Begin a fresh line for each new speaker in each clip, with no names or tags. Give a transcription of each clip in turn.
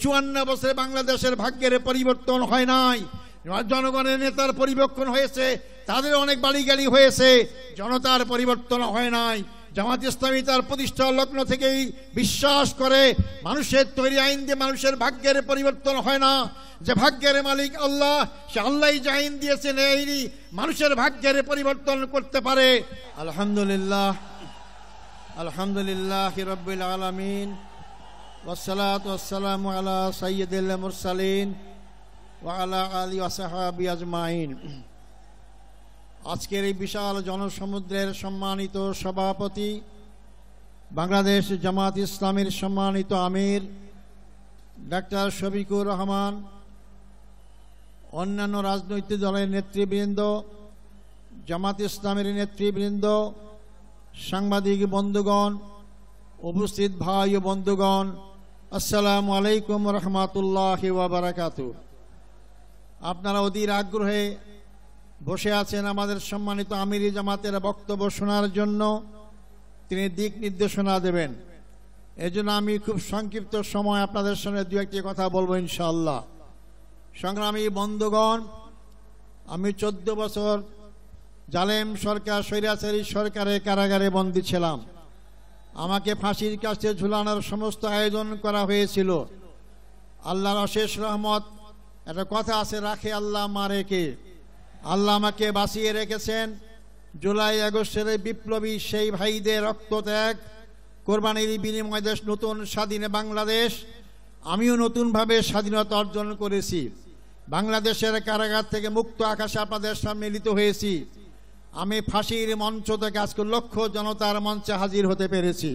54 বছরে বাংলাদেশের ভাগ্যের পরিবর্তন হয় নাই। জনগণের নেতার পরিবর্তন হয়েছে, তাদের অনেক বাড়ি গাড়ি হয়েছে, জনতার পরিবর্তন হয় নাই। জামাত ইসলামী তার প্রতিষ্ঠা লগ্ন থেকেই বিশ্বাস করে মানুষের তৈরি আইন দিয়ে মানুষের ভাগ্যের পরিবর্তন হয় না। যে ভাগ্যের মালিক আল্লাহ, সে আল্লাহই যে আইন দিয়েছেন এই মানুষের ভাগ্যের পরিবর্তন করতে পারে। আলহামদুলিল্লাহ, আলহামদুলিল্লাহ রাব্বিল আলামিন, ওয়াসসালাতু ওয়াসসালামু আলা সাইয়্যিদিল মুরসালিন ওয়া আলা আলিহি ওয়া সাহবিহি আজমাইন। আজকের এই বিশাল জনসমুদ্রের সম্মানিত সভাপতি, বাংলাদেশ জামাত ইসলামীর সম্মানিত আমির ডাক্তার শফিকুর রহমান, অন্যান্য রাজনৈতিক দলের নেতৃবৃন্দ, জামাত ইসলামের নেতৃবৃন্দ, সাংবাদিক বন্ধুগণ, উপস্থিত ভাই ও বন্ধুগণ, আসসালামু আলাইকুম রহমাতুল্লাহি ওয়া বারাকাতুহু। আপনারা অধীর আগ্রহে বসে আছেন আমাদের সম্মানিত আমিরি জামাতের বক্তব্য শোনার জন্য। তিনি দিক নির্দেশনা দেবেন। এজন্য আমি খুব সংক্ষিপ্ত সময় আপনাদের সামনে দু একটি কথা বলবো ইনশাআল্লাহ। সংগ্রামী বন্ধুগণ, আমি 14 বছর জালেম সরকার, স্বৈরাচারী সরকারের কারাগারে বন্দী ছিলাম। আমাকে ফাঁসির কাছে ঝুলানোর সমস্ত আয়োজন করা হয়েছিল। আল্লাহর অশেষ রহমত, একটা কথা আছে, রাখে আল্লাহ মারে কে। আল্লাহ আমাকে বাঁচিয়ে রেখেছেন। জুলাই আগস্টের বিপ্লবী সেই ভাইদের রক্তত্যাগ, কোরবানির বিনিময়ে দেশ নতুন স্বাধীন বাংলাদেশ, আমিও নতুনভাবে স্বাধীনতা অর্জন করেছি। বাংলাদেশের কারাগার থেকে মুক্ত আকাশে আপনাদের সামনে মিলিত হয়েছি। আমি ফাঁসির মঞ্চ থেকে আজকে লক্ষ জনতার মঞ্চে হাজির হতে পেরেছি,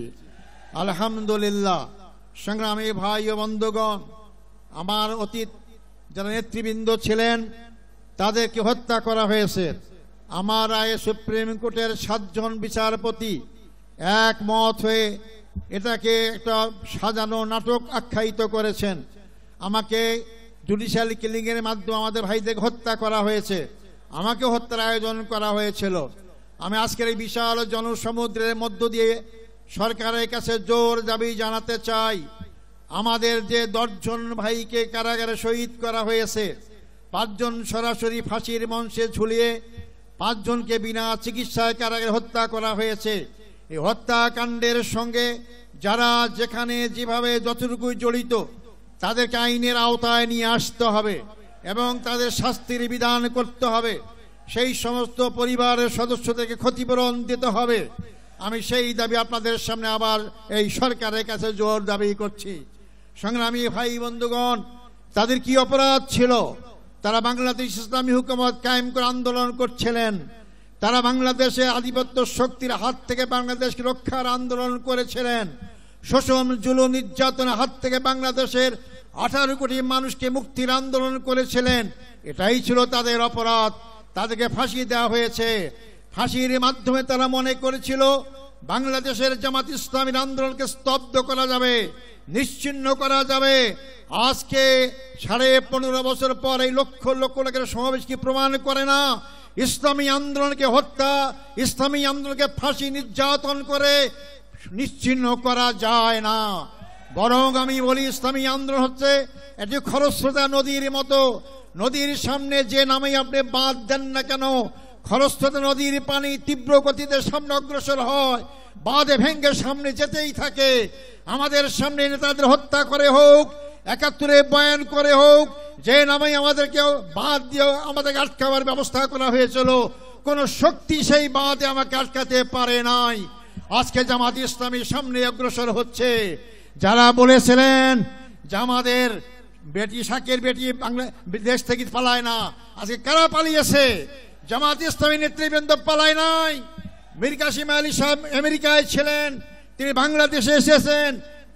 আলহামদুলিল্লাহ। সংগ্রামী ভাই ও বন্ধুগণ, আমার অতীত যারা নেতৃবৃন্দ ছিলেন তাদেরকে হত্যা করা হয়েছে। আমার রায়ে সুপ্রিম কোর্টের 7 জন বিচারপতি একমত হয়ে এটাকে একটা সাজানো নাটক আখ্যায়িত করেছেন। আমাকে জুডিশিয়াল কিলিংয়ের মাধ্যমে আমাদের ভাইদের হত্যা করা হয়েছে, আমাকে হত্যার আয়োজন করা হয়েছিল। আমি আজকের এই বিশাল জনসমুদ্রের মধ্য দিয়ে সরকারের কাছে জোর দাবি জানাতে চাই, আমাদের যে 10 জন ভাইকে কারাগারে শহীদ করা হয়েছে, 5 জন সরাসরি ফাঁসির মঞ্চে ঝুলিয়ে, 5 জনকে বিনা চিকিৎসায় কারাগারে হত্যা করা হয়েছে। এই হত্যাকাণ্ডের সঙ্গে যারা যেখানে যেভাবে যতটুকু জড়িত তাদেরকে আইনের আওতায় নিয়ে আসতে হবে এবং তাদের শাস্তির বিধান করতে হবে। সেই সমস্ত পরিবারের সদস্যদেরকে ক্ষতিপূরণ দিতে হবে। আমি সেই দাবি আপনাদের সামনে আবার এই সরকারের কাছে জোর দাবি করছি। সংগ্রামী ভাই বন্ধুগণ, তাদের কি অপরাধ ছিল? তারা বাংলাদেশ ইসলামী হুকুমত কায়েম করে আন্দোলন করছিলেন। তারা বাংলাদেশে আধিপত্য শক্তির হাত থেকে বাংলাদেশকে রক্ষার আন্দোলন করেছিলেন। শোষণ, জুলুম, নির্যাতনের হাত থেকে বাংলাদেশের 18 কোটি মানুষকে মুক্তির আন্দোলন করেছিলেন। এটাই ছিল তাদের অপরাধ। তাদেরকে ফাঁসি দেওয়া হয়েছে। ফাঁসির মাধ্যমে তারা মনে করেছিল বাংলাদেশের জামাত ইসলামীর আন্দোলনকে স্তব্ধ করা যাবে, নিশ্চিহ্ন করা যাবে। আজকে 15.5 বছর পর এই লক্ষ লক্ষ লোকের সমাবেশ কি প্রমাণ করে না ইসলামী আন্দোলনকে হত্যা, ইসলামী আন্দোলনকে ফাঁসি, নির্যাতন করে নিশ্চিহ্ন করা যায় না। বরং আমি বলি, ইসলামী আন্দোলন হচ্ছে একটি খরস্রোতা নদীর মতো। নদীর সামনে যে নামে আপনি বাঁধ দেন না কেন, খরস্রোতা নদীর পানি তীব্র গতিতে সামনে অগ্রসর হয়, বাঁধে ভেঙ্গে সামনে যেতেই থাকে। আমাদের সামনে নেতাদের হত্যা করে হোক, 71 বয়ান করে হোক, যে নামে আমাদেরকে বাঁধ দিয়ে আমাদেরকে আটকাবার ব্যবস্থা করা হয়েছিল, কোন শক্তি সেই বাঁধে আমাকে আটকাতে পারে নাই। আজকে জামাত ইসলামী সামনে অগ্রসর হচ্ছে। যারা বলেছিলেন যে আমাদের বেটি শাকের বেটি দেশ থেকে পালায় না, আজকে কারা পালিয়েছে? জামাত ইসলামী নেতৃবৃন্দ পালায় নাই। মীর কাসেম আলী সাহেব আমেরিকায় ছিলেন, তিনি বাংলাদেশে এসেছেন,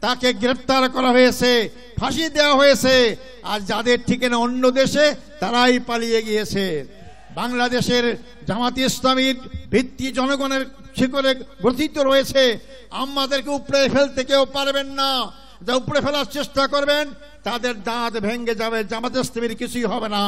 তাকে গ্রেফতার করা হয়েছে, ফাঁসি দেওয়া হয়েছে। আর যাদের ঠিকানা অন্য দেশে, তারাই পালিয়ে গিয়েছে। বাংলাদেশের জামাত ইসলামীর ভিত্তি জনগণের শিকড়ে গঠিত রয়েছে। আমাদেরকে উপড়ে ফেলতে কেউ পারবেন না। যা উপড়ে ফেলার চেষ্টা করবেন তাদের দাঁত ভেঙে যাবে, জামাত ইসলামীর কিছুই হবে না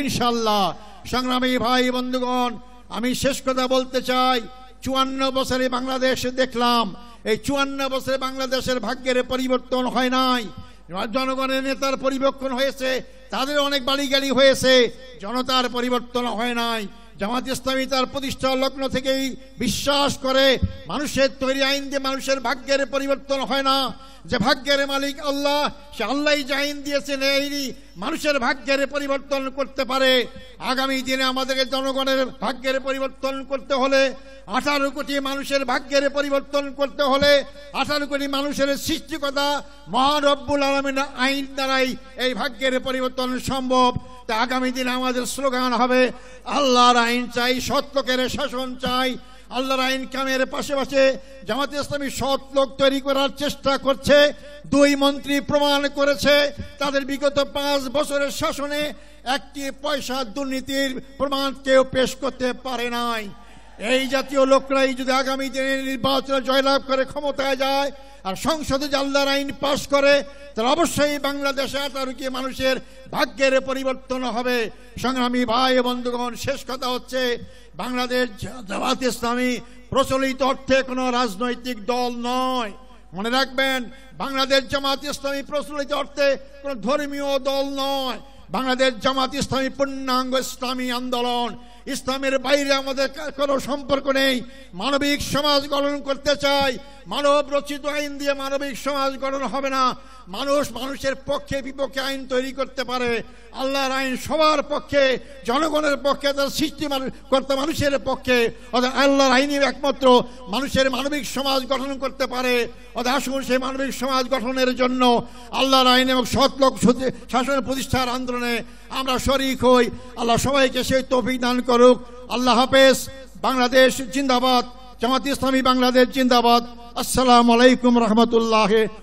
ইনশাআল্লাহ। সংগ্রামী ভাই বন্ধুগণ, আমি শেষ কথা বলতে চাই, 54 বছরে বাংলাদেশে দেখলাম, এই 54 বছরে বাংলাদেশের ভাগ্যের পরিবর্তন হয় নাই। জনগণের নেতার পরিবর্তন হয়েছে, তাদের অনেক বাড়িগাড়ি হয়েছে, জনতার পরিবর্তন হয় নাই। জামাত ইসলামী তার প্রতিষ্ঠা লগ্ন থেকেই বিশ্বাস করে মানুষের তৈরি আইন দিয়ে মানুষের ভাগ্যের পরিবর্তন হয় না। যে ভাগ্যের মালিক আল্লাহ, সে আল্লাহই যে আইন দিয়েছেন এই মানুষের ভাগ্যের পরিবর্তন করতে পারে। আগামী দিনে আমাদেরকে জনগণের ভাগ্যের পরিবর্তন করতে হলে, 18 কোটি মানুষের ভাগ্যের পরিবর্তন করতে হলে 18 কোটি মানুষের সৃষ্টিকর্তা মহান রব্বুল আলামিনের আইন দ্বারাই এই ভাগ্যের পরিবর্তন সম্ভব। তা আগামী দিনে আমাদের স্লোগান হবে, আল্লাহর আইন চাই, সৎ লোকের শাসন চাই। আল্লাহর আইন কামের পাশাপাশি জামাত ইসলামী সৎ লোক তৈরি করার চেষ্টা করছে। 2 মন্ত্রী প্রমাণ করেছে তাদের বিগত 5 বছরের শাসনে একটি পয়সা দুর্নীতির প্রমাণ কেউ পেশ করতে পারে নাই। এই জাতীয় লোকরাই যদি আগামী দিনে নির্বাচনে জয়লাভ করে ক্ষমতায় যায় আর সংসদে আল্লাহর আইন পাশ করে, তাহলে অবশ্যই বাংলাদেশে 18 কোটি মানুষের ভাগ্যের পরিবর্তন হবে। সংগ্রামী ভাই বন্ধুগণ, শেষ কথা হচ্ছে, বাংলাদেশ জামাত ইসলামী প্রচলিত অর্থে কোনো রাজনৈতিক দল নয়। মনে রাখবেন, বাংলাদেশ জামাত ইসলামী প্রচলিত অর্থে কোনো ধর্মীয় দল নয়। বাংলাদেশ জামাত ইসলামী পূর্ণাঙ্গ ইসলামী আন্দোলন। ইসলামের বাইরে আমাদের কোনো সম্পর্ক নেই। মানবিক সমাজ গঠন করতে চাই। মানব রচিত আইন দিয়ে মানবিক সমাজ গঠন হবে না। মানুষ মানুষের পক্ষে বিপক্ষে আইন তৈরি করতে পারে। আল্লাহর আইন সবার পক্ষে, জনগণের পক্ষে, তার সৃষ্টিকর্তা মানুষের পক্ষে। অর্থাৎ আল্লাহর আইনই একমাত্র মানুষের মানবিক সমাজ গঠন করতে পারে। অর্থাৎ আসুন সেই মানবিক সমাজ গঠনের জন্য আল্লাহর আইন এবং সৎলোক শাসন প্রতিষ্ঠার আন্দোলনে আমরা শরীক হই। আল্লাহ সবাইকে সেই তৌফিক দান করুক। আল্লাহ হাফেজ। বাংলাদেশ জিন্দাবাদ। জামাত ইসলামী বাংলাদেশ জিন্দাবাদ। আসসালামু আলাইকুম রহমতুল্লাহ।